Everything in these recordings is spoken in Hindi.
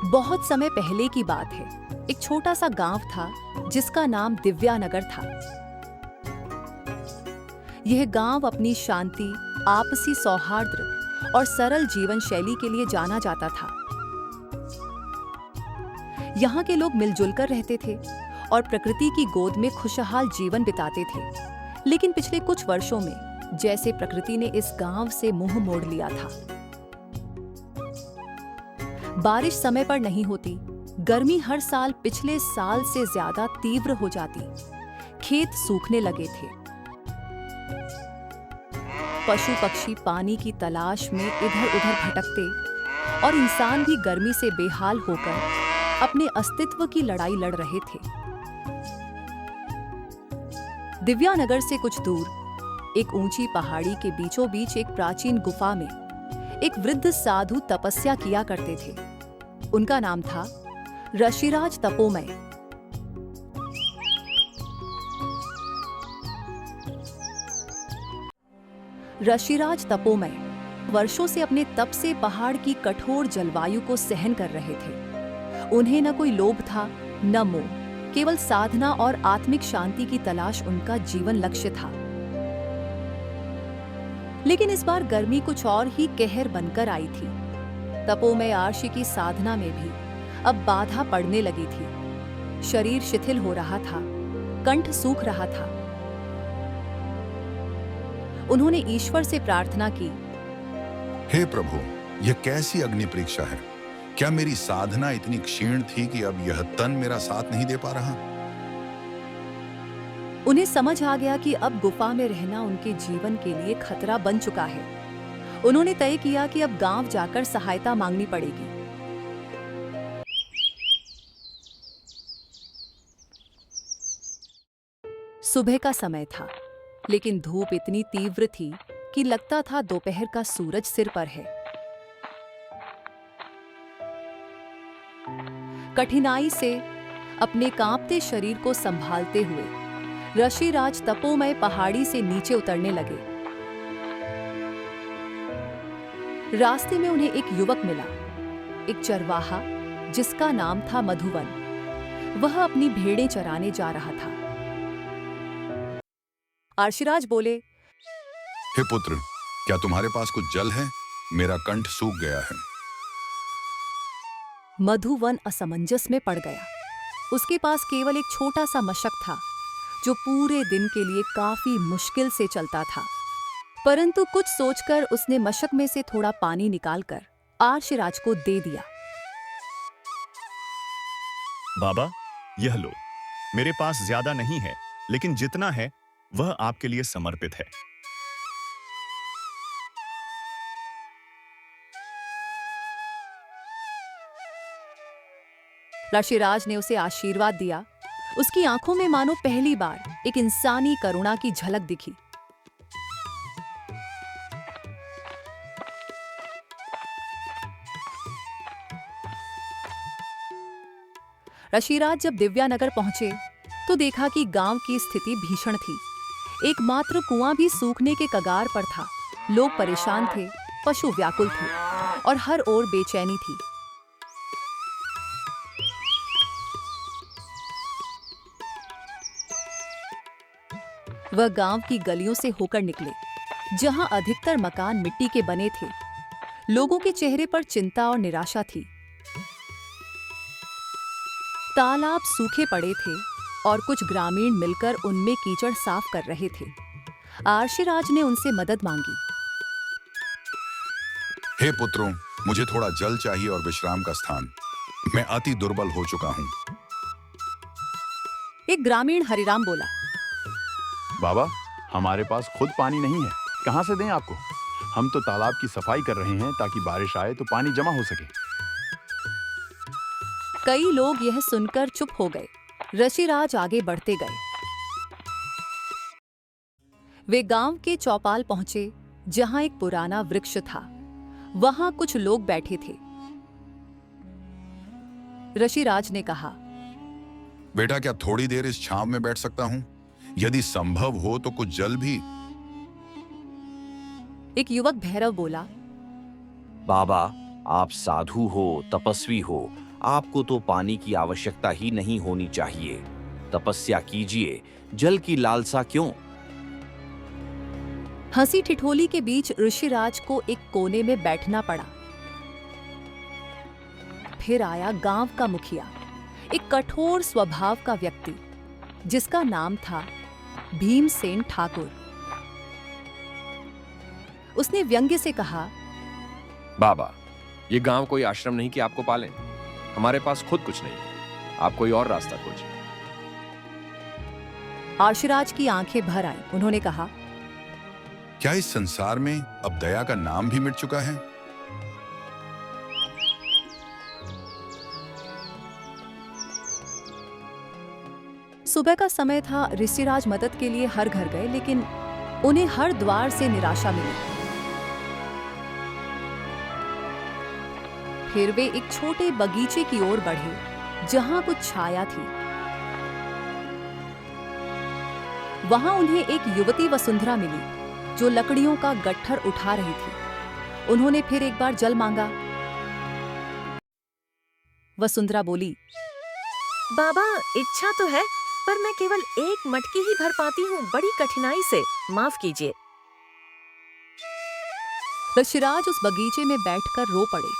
बहुत समय पहले की बात है। एक छोटा सा गांव था जिसका नाम दिव्यानगर था। यह गांव अपनी शांति, आपसी सौहार्द और सरल जीवन शैली के लिए जाना जाता था। यहाँ के लोग मिलजुल कर रहते थे और प्रकृति की गोद में खुशहाल जीवन बिताते थे। लेकिन पिछले कुछ वर्षों में जैसे प्रकृति ने इस गांव से मुंह मोड़ लिया था। बारिश समय पर नहीं होती, गर्मी हर साल पिछले साल से ज्यादा तीव्र हो जाती, खेत सूखने लगे थे, पशु पक्षी पानी की तलाश में इधर उधर भटकते और इंसान भी गर्मी से बेहाल होकर अपने अस्तित्व की लड़ाई लड़ रहे थे। दिव्यानगर से कुछ दूर एक ऊंची पहाड़ी के बीचों बीच एक प्राचीन गुफा में एक वृद्ध साधु तपस्या किया करते थे। उनका नाम था ऋषिराज तपोमय। ऋषिराज तपोमय वर्षों से अपने तप से पहाड़ की कठोर जलवायु को सहन कर रहे थे। उन्हें न कोई लोभ था, न मोह, केवल साधना और आत्मिक शांति की तलाश उनका जीवन लक्ष्य था। लेकिन इस बार गर्मी कुछ और ही कहर बनकर आई थी। तपोमय आर्षि की साधना में भी अब बाधा पड़ने लगी थी। शरीर शिथिल हो रहा था, कंठ सूख रहा था। उन्होंने ईश्वर से प्रार्थना की, हे प्रभु, यह कैसी अग्नि परीक्षा है? क्या मेरी साधना इतनी क्षीण थी कि अब यह तन मेरा साथ नहीं दे पा रहा? उन्हें समझ आ गया कि अब गुफा में रहना उनके जीवन के लिए खतरा बन चुका है। उन्होंने तय किया कि अब गांव जाकर सहायता मांगनी पड़ेगी। सुबह का समय था, लेकिन धूप इतनी तीव्र थी कि लगता था दोपहर का सूरज सिर पर है। कठिनाई से अपने कांपते शरीर को संभालते हुए ऋषिराज तपोमय पहाड़ी से नीचे उतरने लगे। रास्ते में उन्हें एक युवक मिला, एक चरवाहा जिसका नाम था मधुवन। वह अपनी भेड़ें चराने जा रहा था। ऋषिराज बोले, हे पुत्र, क्या तुम्हारे पास कुछ जल है? मेरा कंठ सूख गया है। मधुवन असमंजस में पड़ गया। उसके पास केवल एक छोटा सा मशक था जो पूरे दिन के लिए काफी मुश्किल से चलता था। परंतु कुछ सोचकर उसने मशक में से थोड़ा पानी निकालकर ऋषिराज को दे दिया। बाबा, यह लो। मेरे पास ज्यादा नहीं है, लेकिन जितना है वह आपके लिए समर्पित है। ऋषिराज ने उसे आशीर्वाद दिया। उसकी आंखों में मानो पहली बार एक इंसानी करुणा की झलक दिखी। ऋषिराज जब दिव्यानगर पहुंचे तो देखा कि गांव की स्थिति भीषण थी। एकमात्र कुआं भी सूखने के कगार पर था। लोग परेशान थे, पशु व्याकुल थे और हर ओर बेचैनी थी। वह गांव की गलियों से होकर निकले, जहां अधिकतर मकान मिट्टी के बने थे। लोगों के चेहरे पर चिंता और निराशा थी। तालाब सूखे पड़े थे और कुछ ग्रामीण मिलकर उनमें कीचड़ साफ कर रहे थे। ऋषिराज ने उनसे मदद मांगी। हे पुत्रों, मुझे थोड़ा जल चाहिए और विश्राम का स्थान। मैं अति दुर्बल हो चुका हूं। एक ग्रामीण हरिराम बोला, बाबा, हमारे पास खुद पानी नहीं है, कहां से दें आपको? हम तो तालाब की सफाई कर रहे हैं ताकि बारिश आए तो पानी जमा हो सके। कई लोग यह सुनकर चुप हो गए। ऋषिराज आगे बढ़ते गए। वे गांव के चौपाल पहुंचे, जहां एक पुराना वृक्ष था। वहां कुछ लोग बैठे थे। ऋषिराज ने कहा, बेटा, क्या थोड़ी देर इस छांव में बैठ सकता हूं? यदि संभव हो तो कुछ जल भी। एक युवक भैरव बोला, बाबा, आप साधु हो, तपस्वी हो आपको तो पानी की आवश्यकता ही नहीं होनी चाहिए। तपस्या कीजिए, जल की लालसा क्यों? हंसी ठिठोली के बीच ऋषिराज को एक कोने में बैठना पड़ा। फिर आया गांव का मुखिया, एक कठोर स्वभाव का व्यक्ति जिसका नाम था भीमसेन ठाकुर। उसने व्यंग्य से कहा, बाबा, ये गांव कोई आश्रम नहीं कि आपको पालें। हमारे पास खुद कुछ नहीं है, आप कोई और रास्ता खोजिए। आशीराज की आंखें भर आई। उन्होंने कहा, क्या इस संसार में अब दया का नाम भी मिट चुका है? सुबह का समय था। ऋषिराज मदद के लिए हर घर गए, लेकिन उन्हें हर द्वार से निराशा मिली। फिर वे एक छोटे बगीचे की ओर बढ़े जहां कुछ छाया थी। वहां उन्हें एक युवती वसुंधरा मिली जो लकड़ियों का गट्ठर उठा रही थी। उन्होंने फिर एक बार जल मांगा। वसुंधरा बोली, बाबा, इच्छा तो है, पर मैं केवल एक मटकी ही भर पाती हूँ, बड़ी कठिनाई से। माफ कीजिए। ऋषिराज उस बगीचे में बैठकर रो पड़े।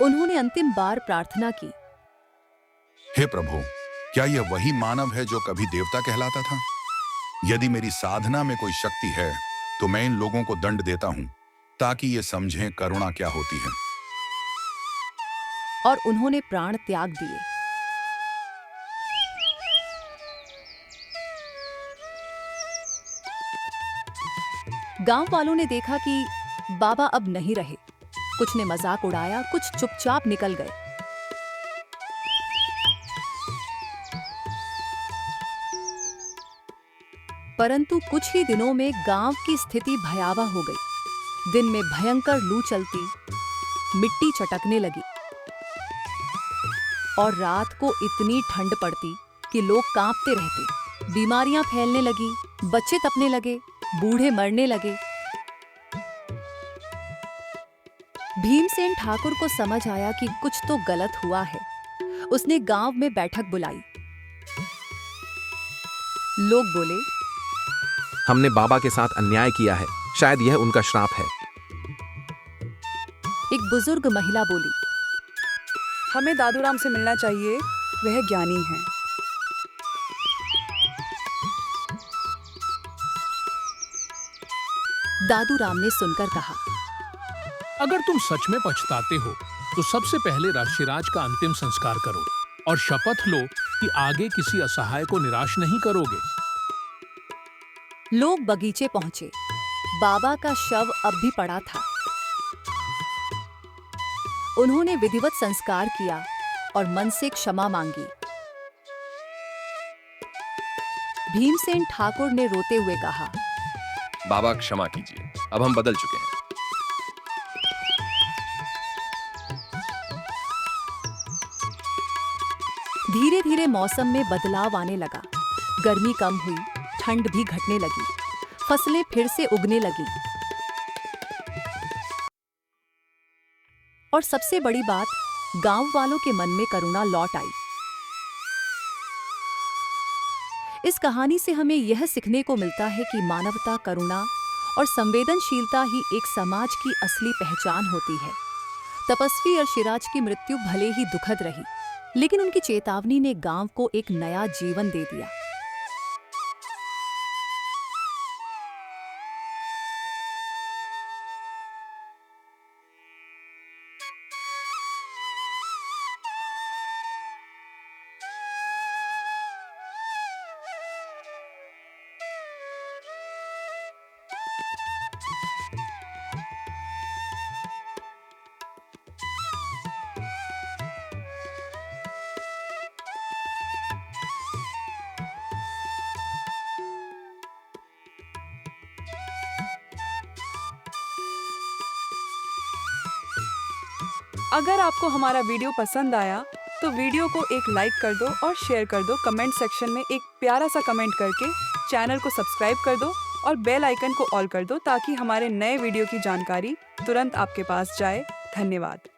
उन्होंने अंतिम बार प्रार्थना की, हे प्रभु, क्या यह वही मानव है जो कभी देवता कहलाता था? यदि मेरी साधना में कोई शक्ति है तो मैं इन लोगों को दंड देता हूं ताकि ये समझें करुणा क्या होती है। और उन्होंने प्राण त्याग दिए। गांव वालों ने देखा कि बाबा अब नहीं रहे। कुछ ने मजाक उड़ाया, कुछ चुपचाप निकल गए। परंतु कुछ ही दिनों में गांव की स्थिति भयावह हो गई। दिन में भयंकर लू चलती, मिट्टी चटकने लगी और रात को इतनी ठंड पड़ती कि लोग कांपते रहते। बीमारियां फैलने लगी, बच्चे तपने लगे, बूढ़े मरने लगे। भीमसेन ठाकुर को समझ आया कि कुछ तो गलत हुआ है। उसने गांव में बैठक बुलाई। लोग बोले, हमने बाबा के साथ अन्याय किया है, शायद यह उनका श्राप है। एक बुजुर्ग महिला बोली, हमें दादूराम से मिलना चाहिए, वह ज्ञानी हैं। दादूराम ने सुनकर कहा, अगर तुम सच में पछताते हो तो सबसे पहले ऋषिराज का अंतिम संस्कार करो और शपथ लो कि आगे किसी असहाय को निराश नहीं करोगे। लोग बगीचे पहुंचे। बाबा का शव अब भी पड़ा था। उन्होंने विधिवत संस्कार किया और मन से क्षमा मांगी। भीमसेन ठाकुर ने रोते हुए कहा, बाबा, क्षमा कीजिए, अब हम बदल चुके हैं। धीरे धीरे मौसम में बदलाव आने लगा। गर्मी कम हुई, ठंड भी घटने लगी, फसलें फिर से उगने लगी। और सबसे बड़ी बात, गांव वालों के मन में करुणा लौट आई। इस कहानी से हमें यह सीखने को मिलता है कि मानवता, करुणा और संवेदनशीलता ही एक समाज की असली पहचान होती है। तपस्वी ऋषिराज की मृत्यु भले ही दुखद रही, लेकिन उनकी चेतावनी ने गांव को एक नया जीवन दे दिया। अगर आपको हमारा वीडियो पसंद आया तो वीडियो को एक लाइक कर दो और शेयर कर दो। कमेंट सेक्शन में एक प्यारा सा कमेंट करके चैनल को सब्सक्राइब कर दो और बेल आइकन को ऑल कर दो ताकि हमारे नए वीडियो की जानकारी तुरंत आपके पास जाए। धन्यवाद।